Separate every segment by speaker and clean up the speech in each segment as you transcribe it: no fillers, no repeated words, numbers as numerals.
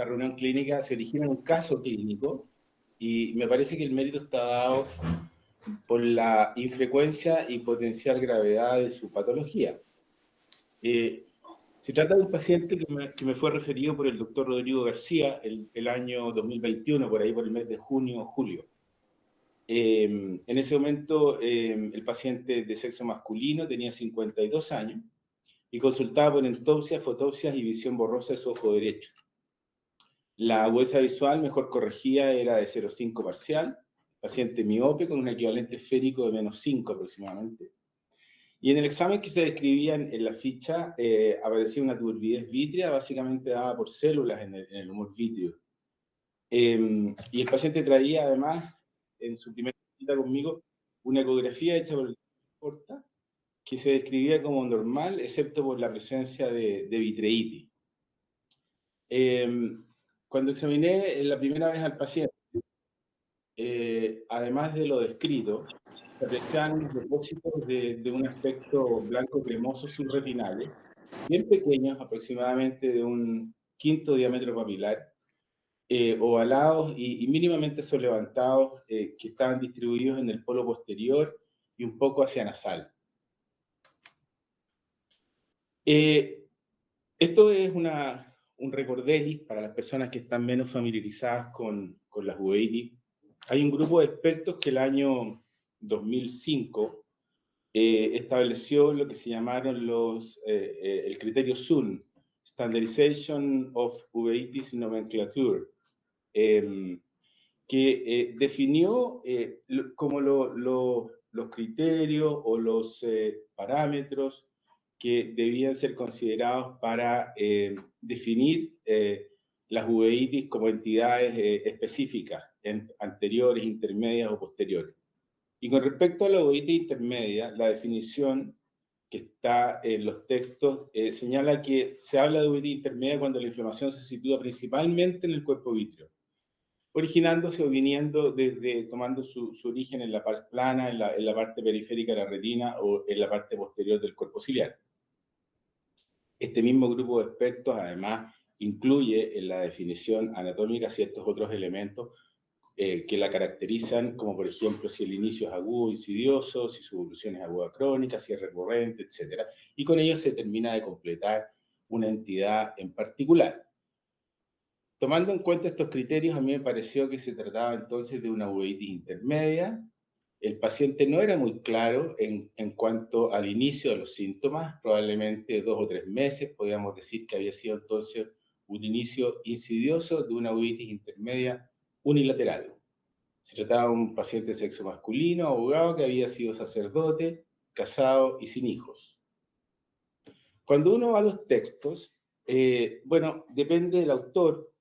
Speaker 1: esta reunión clínica se origina en un caso clínico y me parece que el mérito está dado por la infrecuencia y potencial gravedad de su patología. Se trata de un paciente que me fue referido por el doctor Rodrigo García el año 2021, por ahí por el mes de junio o julio. En ese momento, el paciente de sexo masculino tenía 52 años y consultaba por entopsias, fotopsias y visión borrosa de su ojo derecho. La agudeza visual mejor corregida era de 0,5 parcial, paciente miope con un equivalente esférico de -5 aproximadamente. Y en el examen que se describía en la ficha aparecía una turbidez vítrea, básicamente dada por células en el humor vítreo. Y el paciente traía además, en su primera visita conmigo, una ecografía hecha por el doctor, que se describía como normal, excepto por la presencia de vitreitis. Cuando examiné la primera vez al paciente, además de lo descrito, se apreciaban depósitos de un aspecto blanco cremoso subretinales, bien pequeños, aproximadamente de un quinto diámetro papilar, ovalados y mínimamente sobrelevantados, que estaban distribuidos en el polo posterior y un poco hacia nasal. Esto es un recordelis para las personas que están menos familiarizadas con las uveitis. Hay un grupo de expertos que el año 2005 estableció lo que se llamaron el criterio SUN, Standardization of Uveitis Nomenclature, que definió como los criterios o los parámetros que debían ser considerados para definir las uveitis como entidades específicas, anteriores, intermedias o posteriores. Y con respecto a la uveitis intermedia, la definición que está en los textos señala que se habla de uveitis intermedia cuando la inflamación se sitúa principalmente en el cuerpo vítreo, originándose o viniendo tomando su origen en la parte plana, en la parte periférica de la retina o en la parte posterior del cuerpo ciliar. Este mismo grupo de expertos, además, incluye en la definición anatómica ciertos otros elementos que la caracterizan, como por ejemplo si el inicio es agudo, insidioso, si su evolución es aguda crónica, si es recurrente, etc. Y con ello se termina de completar una entidad en particular. Tomando en cuenta estos criterios, a mí me pareció que se trataba entonces de una uveitis intermedia. El paciente no era muy claro en cuanto al inicio de los síntomas, probablemente 2 o 3 meses, podríamos decir que había sido entonces un inicio insidioso de una uveitis intermedia unilateral. Se trataba de un paciente de sexo masculino, abogado, que había sido sacerdote, casado y sin hijos. Cuando uno va a los textos, bueno, depende del autor,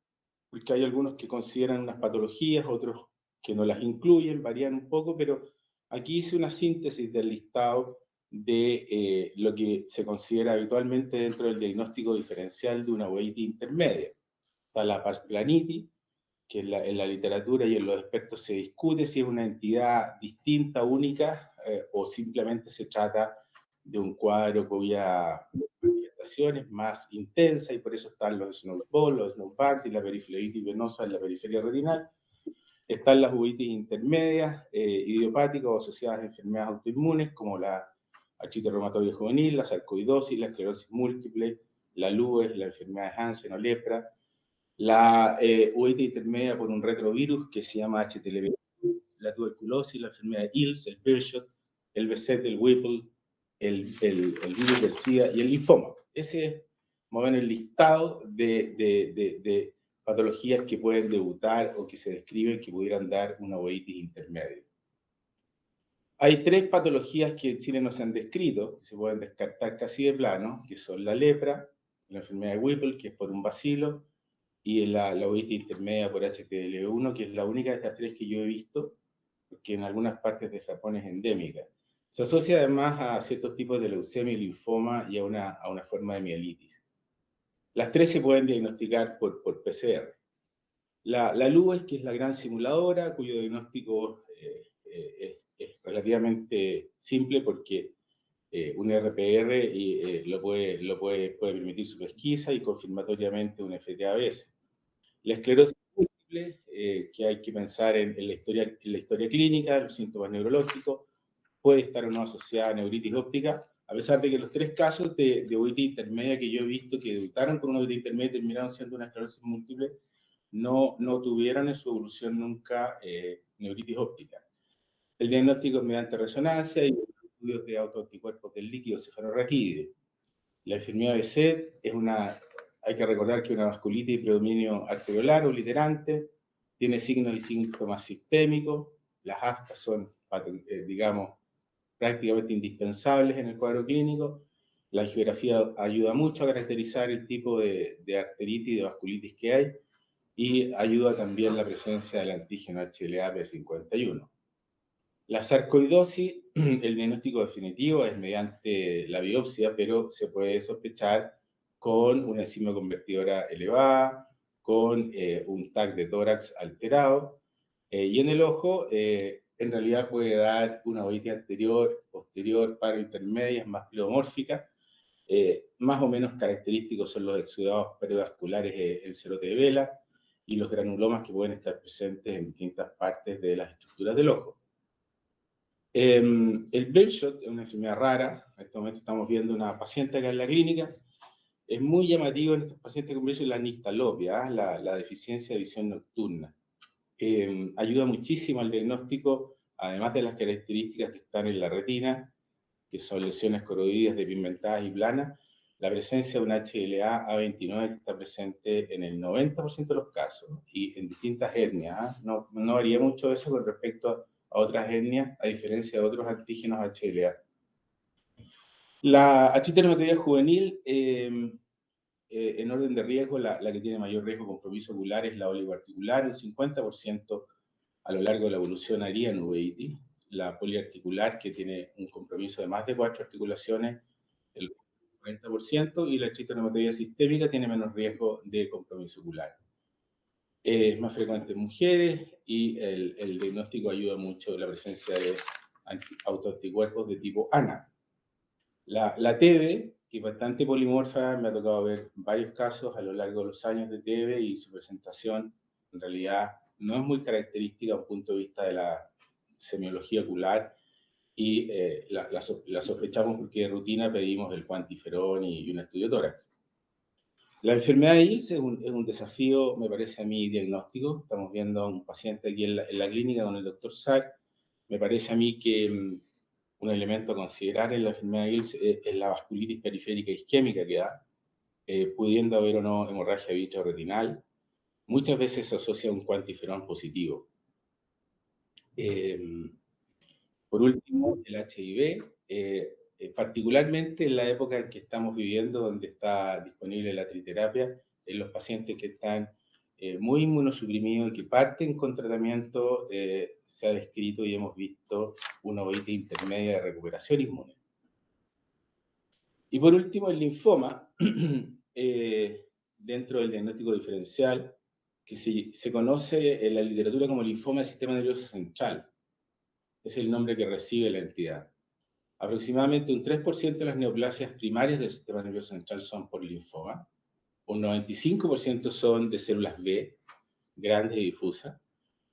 Speaker 1: porque hay algunos que consideran unas patologías, otros que no las incluyen, varían un poco, pero aquí hice una síntesis del listado de lo que se considera habitualmente dentro del diagnóstico diferencial de una uveitis intermedia. Está la pars planitis, que en la literatura y en los expertos se discute si es una entidad distinta, única, o simplemente se trata de un cuadro cuya manifestaciones más intensa, y por eso están los snowball, los snowparty, la periferitis venosa en la periferia retinal. Están las uveitis intermedias, idiopáticas o asociadas a enfermedades autoinmunes, como la artritis reumatoide juvenil, la sarcoidosis, la esclerosis múltiple, la LUES, la enfermedad de Hansen o lepra, la uveitis intermedia por un retrovirus que se llama HTLV, la tuberculosis, la enfermedad de Ills, el Behçet, el Behçet, el Whipple, el virus del SIDA y el linfoma. Ese es más o menos el listado de patologías que pueden debutar o que se describen que pudieran dar una uveitis intermedia. Hay 3 patologías que en Chile no se han descrito, que se pueden descartar casi de plano, que son la lepra, la enfermedad de Whipple, que es por un bacilo, y la uveitis intermedia por HTLV1, que es la única de estas 3 que yo he visto, porque en algunas partes de Japón es endémica. Se asocia además a ciertos tipos de leucemia y linfoma y a una forma de mielitis. Las 3 se pueden diagnosticar por PCR. La LUES, que es la gran simuladora, cuyo diagnóstico es relativamente simple porque un RPR puede permitir su pesquisa y confirmatoriamente un FTABS. La esclerosis múltiple, que hay que pensar en la historia clínica, los síntomas neurológicos, puede estar o no asociada a neuritis óptica, a pesar de que los 3 casos de otitis intermedia que yo he visto que debutaron con una otitis intermedia y terminaron siendo una esclerosis múltiple, no tuvieron en su evolución nunca neuritis óptica. El diagnóstico es mediante resonancia y estudios de autoanticuerpos del líquido cefalorraquídeo. La enfermedad de SED hay que recordar que es una vasculitis de predominio arteriolar obliterante, tiene signos y síntomas sistémicos, las aftas son, digamos, prácticamente indispensables en el cuadro clínico. La geografía ayuda mucho a caracterizar el tipo de arteritis y de vasculitis que hay y ayuda también la presencia del antígeno HLA-B51. La sarcoidosis, el diagnóstico definitivo es mediante la biopsia, pero se puede sospechar con una enzima convertidora elevada, con un TAC de tórax alterado, y en el ojo, en realidad puede dar una otitis anterior, posterior, parointermedia, más pleomórfica. Más o menos característicos son los exudados perivasculares en cerote de vela y los granulomas que pueden estar presentes en distintas partes de las estructuras del ojo. El Birdshot es una enfermedad rara. En este momento estamos viendo una paciente acá en la clínica. Es muy llamativo en estos pacientes con Birdshot la nixtalopia, la deficiencia de visión nocturna. Ayuda muchísimo al diagnóstico, además de las características que están en la retina, que son lesiones coroides despigmentadas y planas, la presencia de un HLA-A29 que está presente en el 90% de los casos y en distintas etnias. No varía mucho eso con respecto a otras etnias, a diferencia de otros antígenos HLA. La achiteromatoidea juvenil, en orden de riesgo, la que tiene mayor riesgo de compromiso ocular es la oligoarticular, un 50% a lo largo de la evolución haría en uveitis. La poliarticular, que tiene un compromiso de más de 4 articulaciones, el 40%, y la achiteromatoidea sistémica tiene menos riesgo de compromiso ocular. Es más frecuente en mujeres y el diagnóstico ayuda mucho la presencia de autoanticuerpos de tipo ANA. La TB, que es bastante polimorfa, me ha tocado ver varios casos a lo largo de los años de TB y su presentación en realidad no es muy característica desde un punto de vista de la semiología ocular y la sospechamos porque de rutina pedimos el cuantiferón y un estudio tórax. La enfermedad de ILS es un desafío, me parece a mí, diagnóstico. Estamos viendo a un paciente aquí en la clínica con el doctor Sack. Me parece a mí que un elemento a considerar en la enfermedad de ILS es la vasculitis periférica isquémica que da, pudiendo haber o no hemorragia vitreoretinal. Muchas veces se asocia a un cuantiferón positivo. Por último, el HIV, particularmente en la época en que estamos viviendo, donde está disponible la triterapia, en los pacientes que están muy inmunosuprimidos y que parten con tratamiento, se ha descrito y hemos visto una otitis intermedia de recuperación inmune. Y por último, el linfoma, dentro del diagnóstico diferencial, que se conoce en la literatura como linfoma del sistema nervioso central. Es el nombre que recibe la entidad. Aproximadamente un 3% de las neoplasias primarias del sistema nervioso central son por linfoma, un 95% son de células B, grandes y difusas.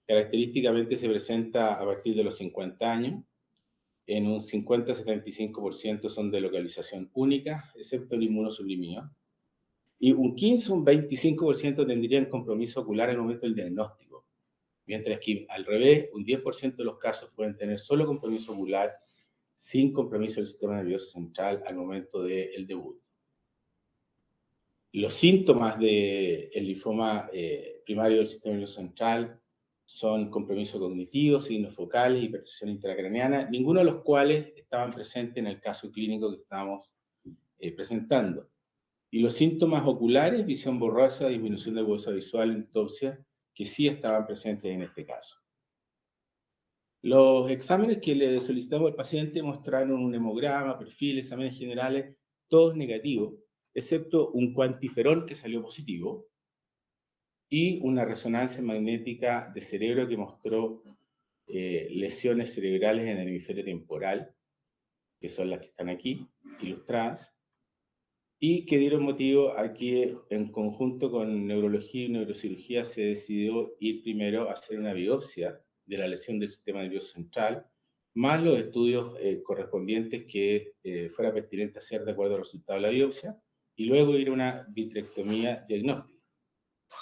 Speaker 1: Característicamente se presenta a partir de los 50 años. En un 50-75% son de localización única, excepto el inmunosuprimido. Y un 15 un 25% tendrían compromiso ocular al momento del diagnóstico. Mientras que al revés, un 10% de los casos pueden tener solo compromiso ocular sin compromiso del sistema nervioso central al momento del debut. Los síntomas del linfoma primario del sistema nervioso central son compromiso cognitivo, signos focales, hipertensión intracraneana, ninguno de los cuales estaban presentes en el caso clínico que estamos presentando. Y los síntomas oculares, visión borrosa, disminución de bolsa visual, entopsia, que sí estaban presentes en este caso. Los exámenes que le solicitamos al paciente mostraron un hemograma, perfil, exámenes generales, todos negativos, excepto un cuantiferón que salió positivo y una resonancia magnética de cerebro que mostró lesiones cerebrales en el hemisferio temporal, que son las que están aquí, ilustradas. y que dieron motivo a que en conjunto con neurología y neurocirugía se decidió ir primero a hacer una biopsia de la lesión del sistema nervioso central, más los estudios correspondientes que fuera pertinente hacer de acuerdo al resultado de la biopsia, y luego ir a una vitrectomía diagnóstica.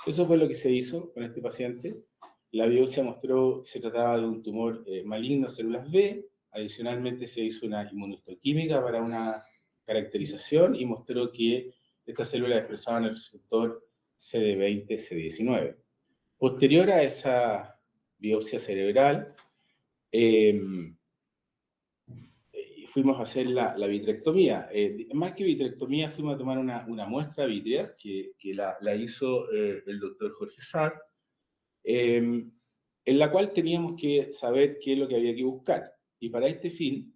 Speaker 1: Eso fue lo que se hizo con este paciente. La biopsia mostró que se trataba de un tumor maligno de células B. Adicionalmente se hizo una inmunohistoquímica para una caracterización y mostró que estas células expresaban el receptor CD20-CD19. Posterior a esa biopsia cerebral, fuimos a hacer la vitrectomía. Más que vitrectomía, fuimos a tomar una muestra vítrea que la hizo el doctor Jorge Sarr, en la cual teníamos que saber qué es lo que había que buscar. Y para este fin,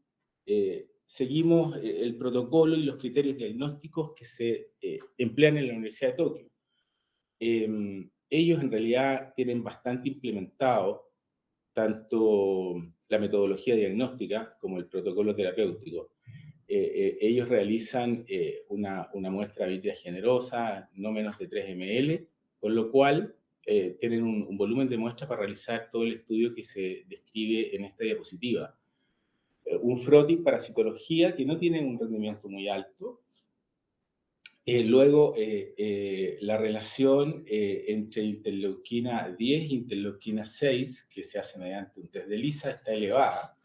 Speaker 1: seguimos el protocolo y los criterios diagnósticos que se emplean en la Universidad de Tokio. Ellos en realidad tienen bastante implementado tanto la metodología diagnóstica como el protocolo terapéutico. Ellos realizan una muestra vítrea generosa, no menos de 3 ml, con lo cual tienen un volumen de muestra para realizar todo el estudio que se describe en esta diapositiva. Un frotis para citología que no tiene un rendimiento muy alto. Luego, la relación entre interleuquina 10 e interleuquina 6, que se hace mediante un test de ELISA, está elevada.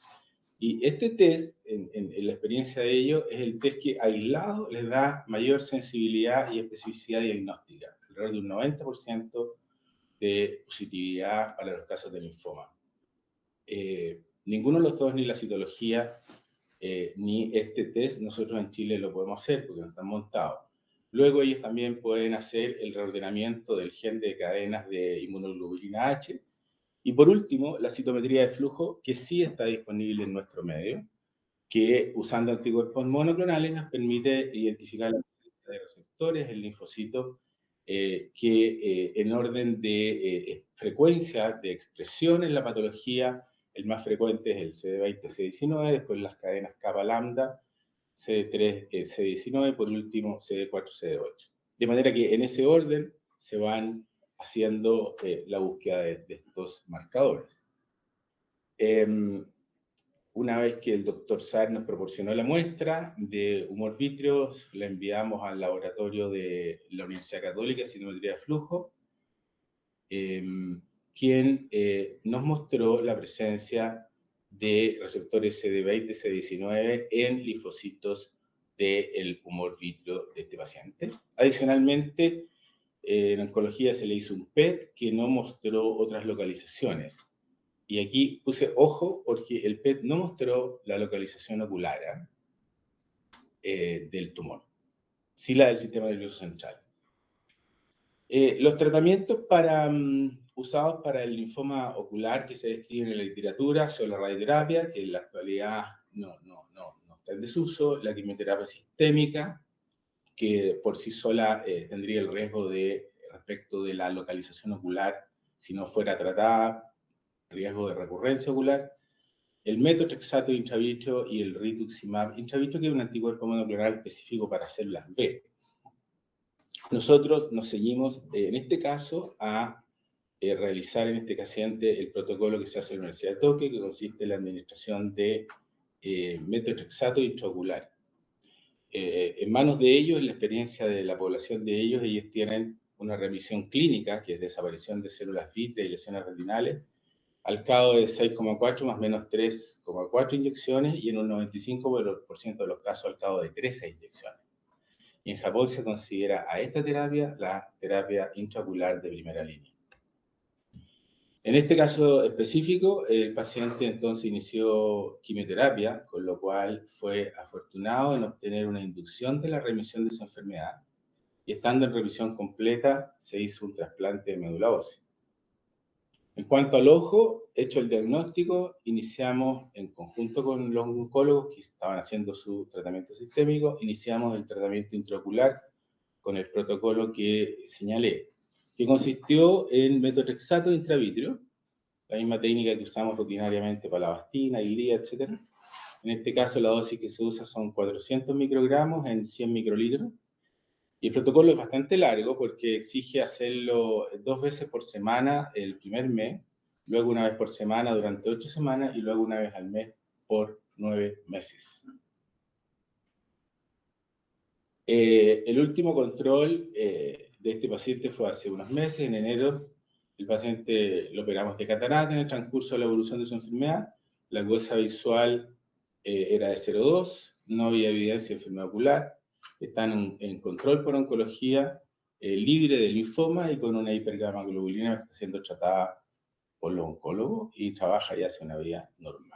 Speaker 1: Y este test, en la experiencia de ellos, es el test que aislado les da mayor sensibilidad y especificidad diagnóstica, alrededor de un 90% de positividad para los casos de linfoma. Ninguno de los dos, ni la citología, ni este test, nosotros en Chile lo podemos hacer porque no están montados. Luego ellos también pueden hacer el reordenamiento del gen de cadenas de inmunoglobulina H. Y por último, la citometría de flujo, que sí está disponible en nuestro medio, que usando anticuerpos monoclonales nos permite identificar la presencia de receptores en linfocitos que en orden de frecuencia de expresión en la patología, el más frecuente es el CD20, CD19, después las cadenas kappa lambda, CD3, CD19, por último CD4, CD8. De manera que en ese orden se van haciendo la búsqueda de estos marcadores. Una vez que el doctor Sarr nos proporcionó la muestra de humor vítreo, la enviamos al laboratorio de la Universidad Católica de Citometría de Flujo, quien nos mostró la presencia de receptores CD20, CD19 en linfocitos del humor vítreo de este paciente. Adicionalmente, en oncología se le hizo un PET que no mostró otras localizaciones. Y aquí puse ojo porque el PET no mostró la localización ocular del tumor, sí la del sistema nervioso central. Los tratamientos usados para el linfoma ocular que se describen en la literatura son la radioterapia, que en la actualidad no está en desuso, la quimioterapia sistémica, que por sí sola tendría el riesgo respecto de la localización ocular, si no fuera tratada, riesgo de recurrencia ocular, el metotrexato intravitro y el rituximab intravitro, que es un anticuerpo monoclonal específico para células B. Nosotros nos seguimos, en este caso, a realizar en este paciente el protocolo que se hace en la Universidad de Tokio, que consiste en la administración de metotrexato intraocular. En manos de ellos, en la experiencia de la población de ellos tienen una remisión clínica, que es desaparición de células vítreas y lesiones retinales, al cabo de 6,4 más menos 3,4 inyecciones y en un 95% de los casos al cabo de 13 inyecciones. Y en Japón se considera a esta terapia la terapia intraocular de primera línea. En este caso específico, el paciente entonces inició quimioterapia, con lo cual fue afortunado en obtener una inducción de la remisión de su enfermedad. Y estando en remisión completa, se hizo un trasplante de médula ósea. En cuanto al ojo, hecho el diagnóstico, iniciamos en conjunto con los oncólogos que estaban haciendo su tratamiento sistémico, iniciamos el tratamiento intraocular con el protocolo que señalé, que consistió en metotrexato intravitrio, la misma técnica que usamos rutinariamente para la Avastin, Eylea, etc. En este caso, la dosis que se usa son 400 microgramos en 100 microlitros, Y el protocolo es bastante largo porque exige hacerlo 2 veces por semana el primer mes, luego una vez por semana durante 8 semanas y luego una vez al mes por 9 meses. El último control de este paciente fue hace unos meses, en enero. El paciente lo operamos de catarata. En el transcurso de la evolución de su enfermedad, la agudeza visual era de 0,2, no había evidencia de enfermedad ocular, están en control por oncología, libre de linfoma y con una hipergamma globulina que está siendo tratada por los oncólogos y trabaja y hace una vida normal.